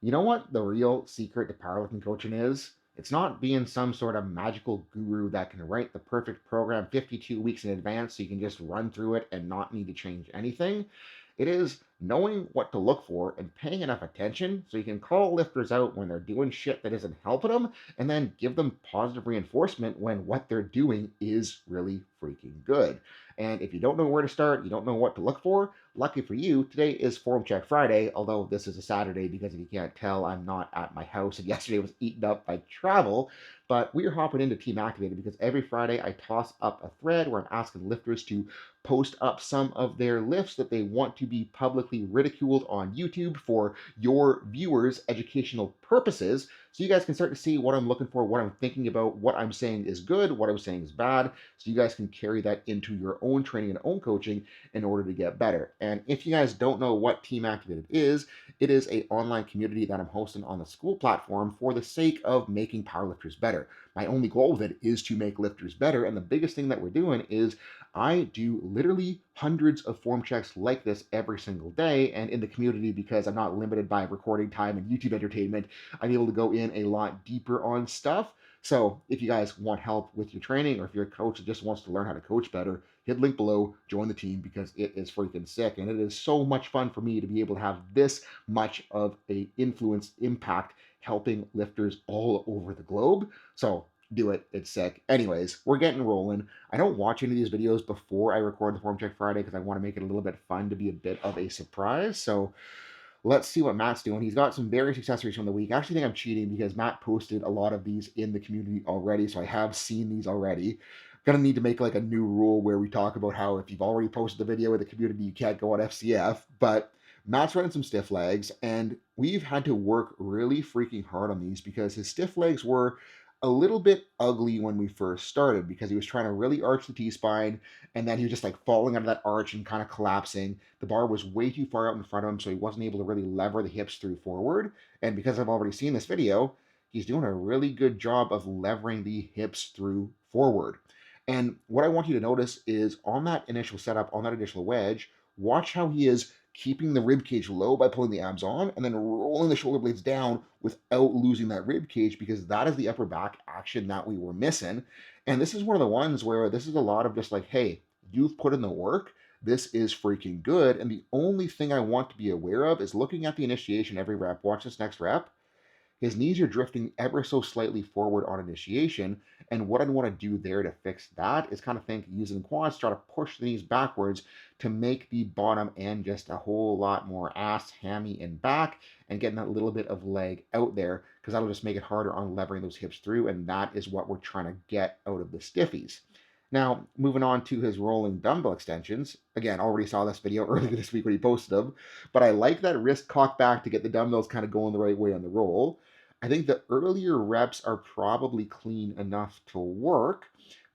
You know what the real secret to powerlifting coaching is? It's not being some sort of magical guru that can write the perfect program 52 weeks in advance so you can just run through it and not need to change anything. It is knowing what to look for and paying enough attention so you can call lifters out when they're doing shit that isn't helping them and then give them positive reinforcement when what they're doing is really freaking good. And if you don't know where to start, you don't know what to look for, lucky for you, today is Form Check Friday, although this is a Saturday because if you can't tell, I'm not at my house and yesterday was eaten up by travel. But we are hopping into Team Activated because every Friday I toss up a thread where I'm asking lifters to post up some of their lifts that they want to be publicly ridiculed on YouTube for your viewers' educational purposes. So you guys can start to see what I'm looking for, what I'm thinking about, what I'm saying is good, what I'm saying is bad. So you guys can carry that into your own training and own coaching in order to get better. And if you guys don't know what Team Activated is, it is an online community that I'm hosting on the school platform for the sake of making powerlifters better. My only goal with it is to make lifters better. And the biggest thing that we're doing is I do literally hundreds of form checks like this every single day. And in the community, because I'm not limited by recording time and YouTube entertainment, I'm able to go in a lot deeper on stuff. So if you guys want help with your training, or if you're a coach that just wants to learn how to coach better, hit the link below, join the team because it is freaking sick. And it is so much fun for me to be able to have this much of a influence impact helping lifters all over the globe. So do it. It's sick. Anyways, we're getting rolling. I don't watch any of these videos before I record the Form Check Friday because I want to make it a little bit fun to be a bit of a surprise. So let's see what Matt's doing. He's got some various accessories from the week. I actually think I'm cheating because Matt posted a lot of these in the community already, so I have seen these already. Gonna need to make like a new rule where we talk about how if you've already posted the video in the community, you can't go on FCF. But Matt's running some stiff legs, and we've had to work really freaking hard on these because his stiff legs were a little bit ugly when we first started because he was trying to really arch the T-spine and then he was just like falling out of that arch and kind of collapsing. The bar was way too far out in front of him, so he wasn't able to really lever the hips through forward. And because I've already seen this video, he's doing a really good job of levering the hips through forward. And what I want you to notice is on that initial setup, on that initial wedge, watch how he is keeping the rib cage low by pulling the abs on and then rolling the shoulder blades down without losing that rib cage because that is the upper back action that we were missing. And this is one of the ones where this is a lot of just like, hey, you've put in the work. This is freaking good. And the only thing I want to be aware of is looking at the initiation every rep. Watch this next rep. His knees are drifting ever so slightly forward on initiation. And what I'd want to do there to fix that is kind of think using quads, try to push the knees backwards to make the bottom end just a whole lot more ass, hammy, and back, and getting that little bit of leg out there because that'll just make it harder on levering those hips through. And that is what we're trying to get out of the stiffies. Now, moving on to his rolling dumbbell extensions. Again, already saw this video earlier this week when he posted them, but I like that wrist cock back to get the dumbbells kind of going the right way on the roll. I think the earlier reps are probably clean enough to work,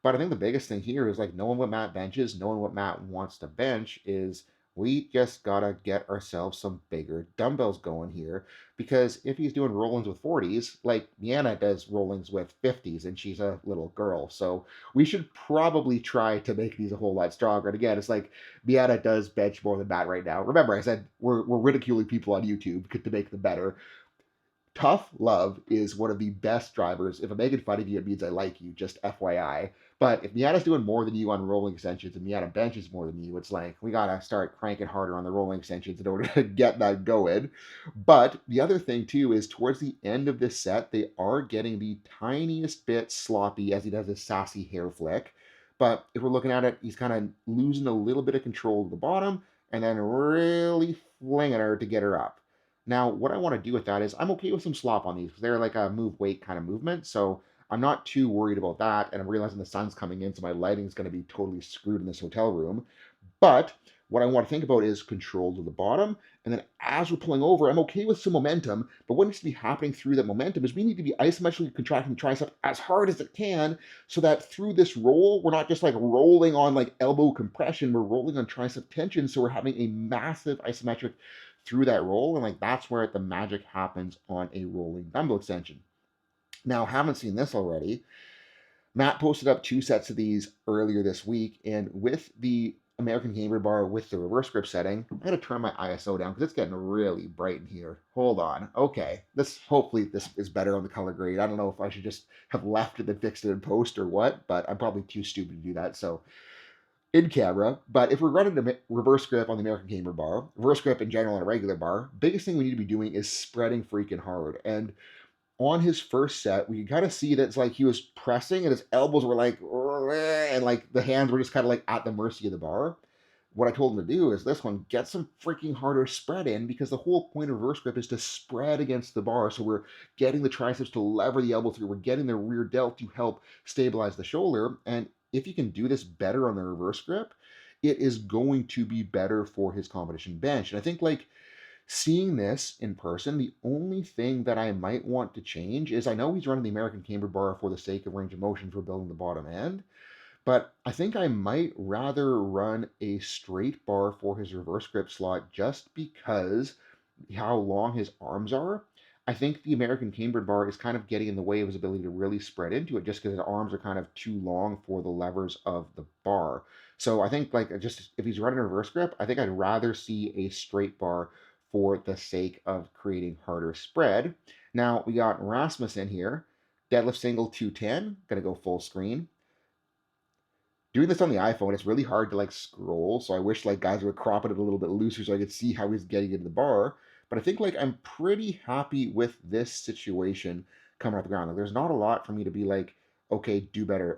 but I think the biggest thing here is like knowing what Matt benches, knowing what Matt wants to bench is we just gotta get ourselves some bigger dumbbells going here because if he's doing rollings with 40s, like Miana does rollings with 50s and she's a little girl. So we should probably try to make these a whole lot stronger. And again, it's like Miana does bench more than Matt right now. Remember, I said we're ridiculing people on YouTube to make them better. Tough love is one of the best drivers. If I'm making fun of you, it means I like you, just FYI. But if Miata's doing more than you on rolling extensions and Miata benches more than you, it's like we gotta start cranking harder on the rolling extensions in order to get that going. But the other thing too is towards the end of this set, they are getting the tiniest bit sloppy as he does his sassy hair flick. But if we're looking at it, he's kind of losing a little bit of control at the bottom and then really flinging her to get her up. Now, what I want to do with that is I'm okay with some slop on these because they're like a move weight kind of movement. So I'm not too worried about that. And I'm realizing the sun's coming in, so my lighting is going to be totally screwed in this hotel room. But what I want to think about is control to the bottom. And then as we're pulling over, I'm okay with some momentum. But what needs to be happening through that momentum is we need to be isometrically contracting the tricep as hard as it can so that through this roll, we're not just like rolling on like elbow compression, we're rolling on tricep tension. So we're having a massive isometric through that roll. And like that's where the magic happens on a rolling dumbbell extension. Now, haven't seen this already. Matt posted up 2 sets of these earlier this week, and with the American Gamer bar with the reverse grip setting. I'm gonna turn my ISO down because it's getting really bright in here. Hold on. Okay, hopefully this is better on the color grade. I don't know if I should just have left it and fixed it in post or what, but I'm probably too stupid to do that. So in camera. But if we're running a reverse grip on the American Gamer bar, reverse grip in general on a regular bar, biggest thing we need to be doing is spreading freaking hard. And on his first set, we can kind of see that it's like he was pressing and his elbows were like, and like the hands were just kind of like at the mercy of the bar. What I told him to do is this one, get some freaking harder spread in because the whole point of reverse grip is to spread against the bar. So we're getting the triceps to lever the elbow through. We're getting the rear delt to help stabilize the shoulder. And if you can do this better on the reverse grip, it is going to be better for his competition bench. And I think like seeing this in person, the only thing that I might want to change is I know he's running the American Camber bar for the sake of range of motion for building the bottom end, but I think I might rather run a straight bar for his reverse grip slot just because how long his arms are. I think the American cambered bar is kind of getting in the way of his ability to really spread into it just because his arms are kind of too long for the levers of the bar. So I think like just if he's running a reverse grip, I think I'd rather see a straight bar for the sake of creating harder spread. Now we got Rasmus in here. Deadlift single 210, gonna go full screen. Doing this on the iPhone, it's really hard to like scroll. So I wish like guys would crop it a little bit looser so I could see how he's getting into the bar. But I think like I'm pretty happy with this situation coming off the ground. Like there's not a lot for me to be like, okay, do better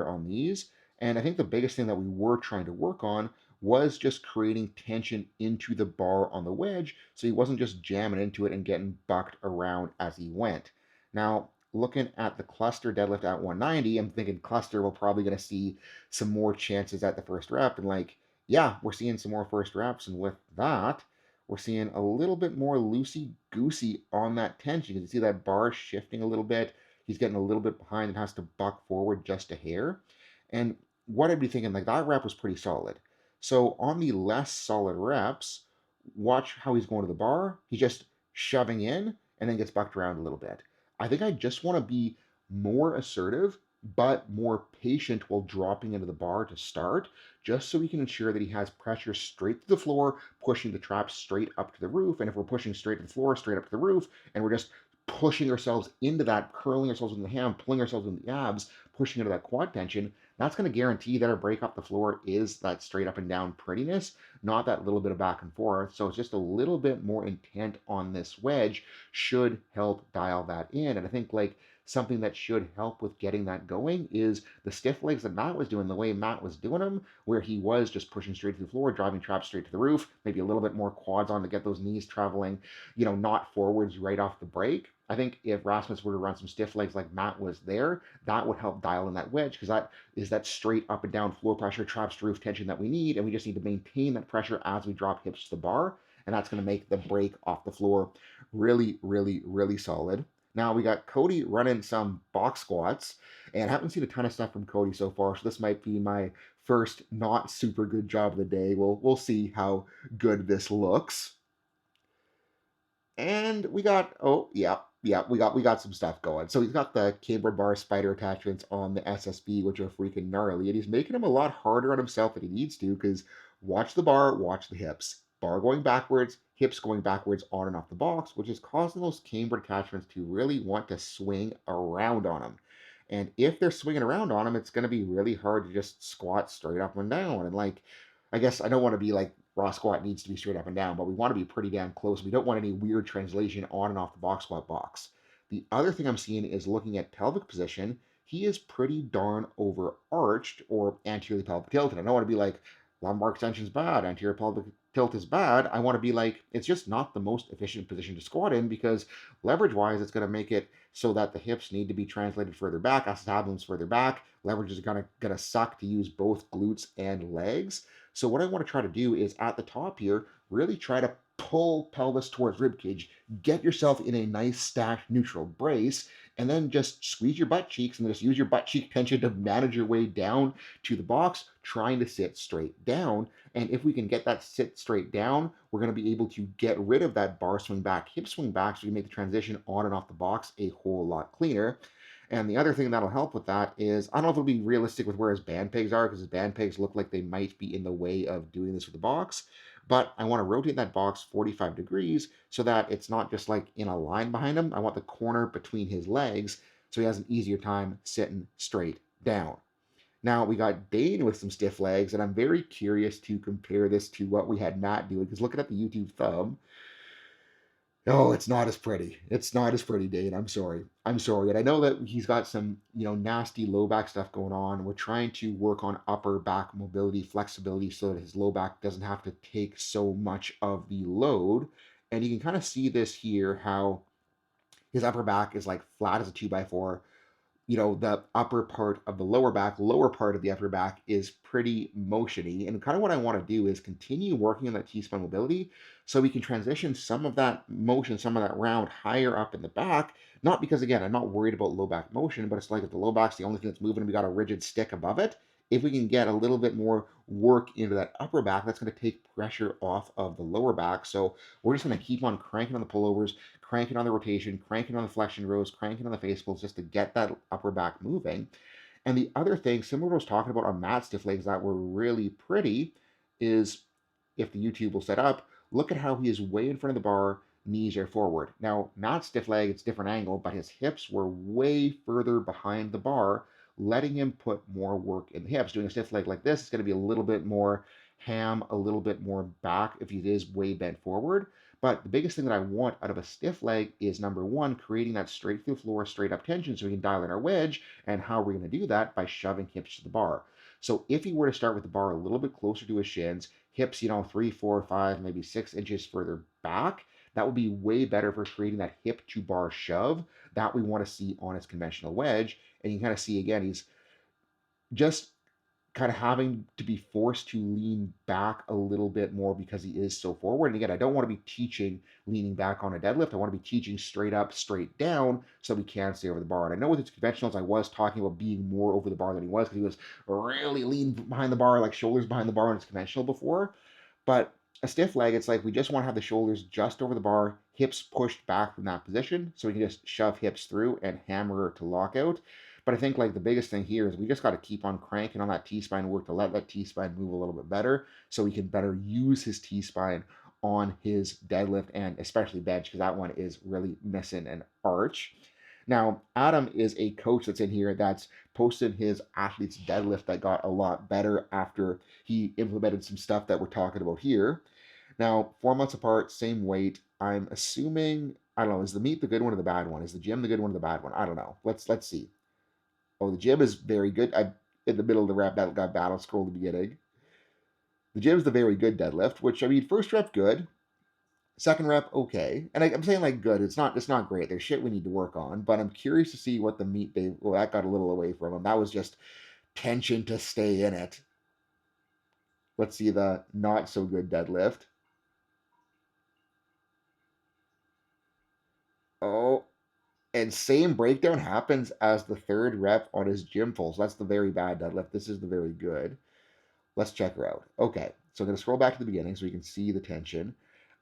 on these. And I think the biggest thing that we were trying to work on was just creating tension into the bar on the wedge so he wasn't just jamming into it and getting bucked around as he went. Now, looking at the cluster deadlift at 190, I'm thinking cluster we're probably going to see some more chances at the first rep. And like, yeah, we're seeing some more first reps. And with that, we're seeing a little bit more loosey goosey on that tension. You can see that bar shifting a little bit. He's getting a little bit behind and has to buck forward just a hair. And what I'd be thinking, like that rep was pretty solid. So on the less solid reps, watch how he's going to the bar. He's just shoving in and then gets bucked around a little bit. I think I just want to be more assertive, but more patient while dropping into the bar to start, just so we can ensure that he has pressure straight to the floor, pushing the trap straight up to the roof. And if we're pushing straight to the floor, straight up to the roof, and we're just pushing ourselves into that, curling ourselves into the ham, pulling ourselves into the abs, pushing into that quad tension, that's going to guarantee that our break off the floor is that straight up and down prettiness, not that little bit of back and forth. So it's just a little bit more intent on this wedge should help dial that in. And I think like something that should help with getting that going is the stiff legs that Matt was doing, the way Matt was doing them, where he was just pushing straight to the floor, driving traps straight to the roof, maybe a little bit more quads on to get those knees traveling, not forwards right off the break. I think if Rasmus were to run some stiff legs like Matt was there, that would help dial in that wedge because that is that straight up and down floor pressure, traps to roof tension that we need. And we just need to maintain that pressure as we drop hips to the bar. And that's going to make the break off the floor really, really, really solid. Now we got Cody running some box squats, and I haven't seen a ton of stuff from Cody so far, so this might be my first not super good job of the day. We'll see how good this looks. And we got we got some stuff going. So he's got the camber bar spider attachments on the SSB, which are freaking gnarly, and he's making them a lot harder on himself than he needs to because watch the bar, watch the hips. Bar going backwards, hips going backwards on and off the box, which is causing those camber attachments to really want to swing around on him. And if they're swinging around on him, it's going to be really hard to just squat straight up and down. And like, I guess I don't want to be like raw squat needs to be straight up and down, but we want to be pretty damn close. We don't want any weird translation on and off the box squat box. The other thing I'm seeing is looking at pelvic position. He is pretty darn overarched or anteriorly pelvic tilted. I don't want to be like lumbar extension's bad, anterior pelvic tilt is bad. I want to be like, it's just not the most efficient position to squat in because leverage wise, it's going to make it so that the hips need to be translated further back, acetabulum's further back. Leverage is gonna suck to use both glutes and legs. So what I want to try to do is at the top here, really try to pull pelvis towards ribcage, get yourself in a nice stacked neutral brace, and then just squeeze your butt cheeks and just use your butt cheek tension to manage your way down to the box, trying to sit straight down. And if we can get that sit straight down, we're going to be able to get rid of that bar swing back, hip swing back, so we can make the transition on and off the box a whole lot cleaner. And the other thing that'll help with that is, I don't know if it'll be realistic with where his band pegs are, because his band pegs look like they might be in the way of doing this with the box. But I want to rotate that box 45 degrees so that it's not just like in a line behind him. I want the corner between his legs so he has an easier time sitting straight down. Now we got Dane with some stiff legs, and I'm very curious to compare this to what we had Matt doing, because looking at the YouTube thumb, oh, it's not as pretty. It's not as pretty, Dane. I'm sorry. I'm sorry. And I know that he's got some, nasty low back stuff going on. We're trying to work on upper back mobility, flexibility, so that his low back doesn't have to take so much of the load. And you can kind of see this here, how his upper back is like flat as a 2x4. The upper part of the lower part of the upper back is pretty motiony. And kind of what I want to do is continue working on that T-spine mobility so we can transition some of that motion, some of that round higher up in the back. Not because, again, I'm not worried about low back motion, but it's like if the low back's the only thing that's moving and we got a rigid stick above it, if we can get a little bit more work into that upper back, that's going to take pressure off of the lower back. So we're just going to keep on cranking on the pullovers, cranking on the rotation, cranking on the flexion rows, cranking on the face pulls just to get that upper back moving. And the other thing, similar to what I was talking about on Matt's stiff legs that were really pretty, is if the YouTube will set up, look at how he is way in front of the bar, knees are forward. Now, Matt's stiff leg, it's a different angle, but his hips were way further behind the bar, letting him put more work in the hips. Doing a stiff leg like this is going to be a little bit more ham, a little bit more back if he is way bent forward. But the biggest thing that I want out of a stiff leg is, number one, creating that straight through floor, straight up tension so we can dial in our wedge. And how we're going to do that? By shoving hips to the bar. So if he were to start with the bar a little bit closer to his shins, hips, 3, 4, 5, maybe 6 inches further back, that would be way better for creating that hip to bar shove that we want to see on his conventional wedge. And you can kind of see, again, he's just kind of having to be forced to lean back a little bit more because he is so forward. And again, I don't want to be teaching leaning back on a deadlift. I want to be teaching straight up, straight down so we can stay over the bar. And I know with his conventionals, I was talking about being more over the bar than he was, because he was really lean behind the bar, like shoulders behind the bar in his conventional before. But a stiff leg, it's like we just want to have the shoulders just over the bar, hips pushed back from that position so we can just shove hips through and hammer to lockout. But I think like the biggest thing here is we just got to keep on cranking on that T-spine work to let that T-spine move a little bit better so we can better use his T-spine on his deadlift and especially bench, because that one is really missing an arch. Now, Adam is a coach that's in here that's posted his athlete's deadlift that got a lot better after he implemented some stuff that we're talking about here. Now, 4 months apart, same weight. I'm assuming, I don't know, is the meet the good one or the bad one? Is the gym the good one or the bad one? I don't know. Let's see. Oh, the gym is very good. I'm in the middle of the rep that got battle scroll at the beginning. The gym is the very good deadlift, which, I mean, first rep good, second rep okay, and I'm saying like good. It's not great. There's shit we need to work on, but I'm curious to see what the meat they. Well, that got a little away from him. That was just tension to stay in it. Let's see the not so good deadlift. Oh, and same breakdown happens as the third rep on his gym pull. So that's the very bad deadlift. This is the very good. Let's check her out. Okay, so I'm going to scroll back to the beginning so we can see the tension.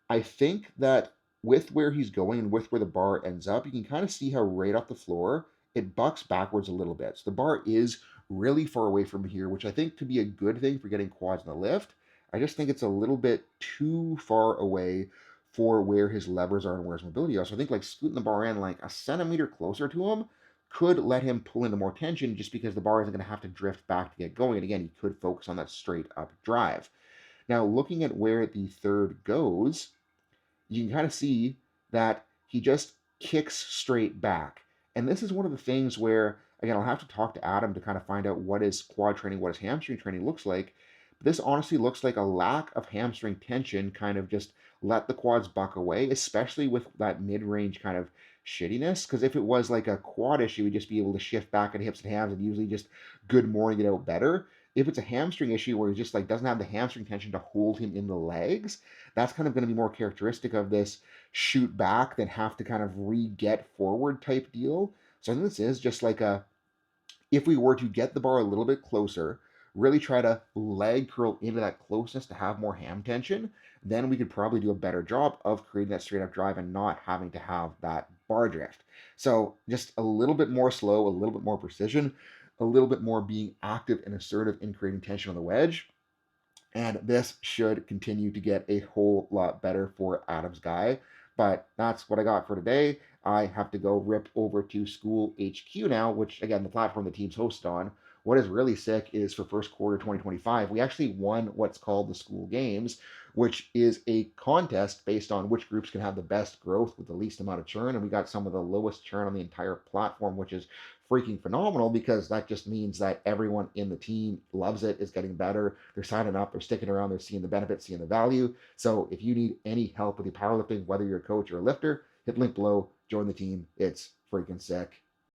I think that with where he's going and with where the bar ends up, you can kind of see how right off the floor, it bucks backwards a little bit. So the bar is really far away from here, which I think could be a good thing for getting quads in the lift. I just think it's a little bit too far away for where his levers are and where his mobility are. So I think like scooting the bar in like a centimeter closer to him could let him pull into more tension, just because the bar isn't going to have to drift back to get going. And again, he could focus on that straight up drive. Now, looking at where the third goes, you can kind of see that he just kicks straight back. And this is one of the things where, again, I'll have to talk to Adam to kind of find out what his quad training, what his hamstring training looks like. But this honestly looks like a lack of hamstring tension kind of just let the quads buck away, especially with that mid-range kind of shittiness. Because if it was like a quad issue, we'd just be able to shift back at hips and hams and usually just good morning it out better. If it's a hamstring issue where he just like doesn't have the hamstring tension to hold him in the legs, that's kind of going to be more characteristic of this shoot back than have to kind of re-get forward type deal. So I think this is just like a, if we were to get the bar a little bit closer, really try to leg curl into that closeness to have more ham tension, then we could probably do a better job of creating that straight up drive and not having to have that bar drift. So just a little bit more slow, a little bit more precision, a little bit more being active and assertive in creating tension on the wedge. And this should continue to get a whole lot better for Adam's guy. But that's what I got for today. I have to go rip over to School HQ now, which, again, the platform the team's hosted on. What is really sick is for first quarter 2025, we actually won what's called the School Games, which is a contest based on which groups can have the best growth with the least amount of churn. And we got some of the lowest churn on the entire platform, which is freaking phenomenal because that just means that everyone in the team loves it, is getting better. They're signing up, they're sticking around, they're seeing the benefits, seeing the value. So if you need any help with your powerlifting, whether you're a coach or a lifter, hit link below, join the team. It's freaking sick.